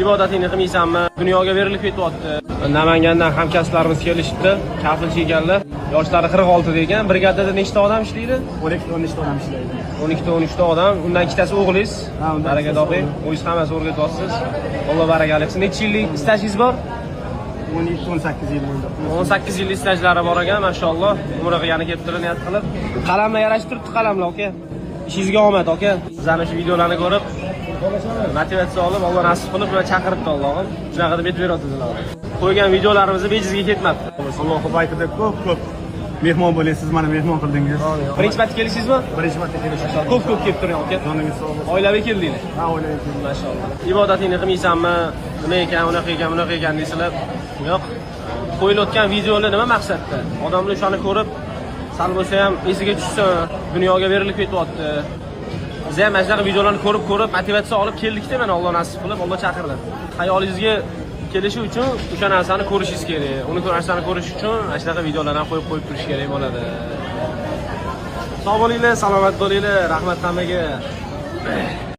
ibodatingni qilmaysanmi? Dunyoga berilib ketyapti. Namangandan hamkasblarimiz kelishibdi, kafil chekkanlar. Yoshlari 46 degan. Brigadada nechta odam ishlaydi? 12 ta odam ishlaydi. 12 ta odam. Undan ikkitasi o'g'lingiz. Baraka toping. O'zingiz hammasi o'rgatyapsiz. Alloh baraka bersin. Necha yillik stajingiz bor? 17-18 yil bo'ldi. 18 yillik stajlari bor ekan, maşalloh. Umra qilgani kelib turib niyat qilib. Qalamlar yarashib turibdi qalamlar, aka. Ishingizga omad, aka. Sizlarning shu videolarni ko'rib, motivatsiya olib, Alloh nasib qilib va chaqiribdi Allohim. Shunaqa deb aytib beryapsizlar. Qo'ygan videolarimizni bejizga ketmabdi. Alloh baytida ko'p mehmon bo'laysiz, mana mehmon qildingiz. Birinchi marta kelishingizmi? Birinchi marta kelishim. Ko'p kelib turing, aka. Joningiz sog' bo'lsin. Oilaviy keldinglar. Ha, oilaviy keldim. Maşalloh. Ibodatingni qilmaysanmi? Nima ekan, unaqa ekan, bunaqa ekan deysizlar. Yo'q. Qo'yilayotgan videolar nima maqsadda? Odamlar o'shani ko'rib, sal bo'lsa ham esiga tushsin, dunyoga berilib ketyapti. Biz ham mana shunaqa videolarni ko'rib, motivatsiya olib keldik-da, mana Alloh nasib qilib, Alloh chaqirdi. Hayolingizga kelishi uchun o'sha narsani ko'rishingiz kerak. Uni narsani ko'rish uchun mana shunaqa videolarni qo'yib turish kerak bo'ladi. Sog' bo'linglar, salomat bo'linglar. Rahmat hammaga.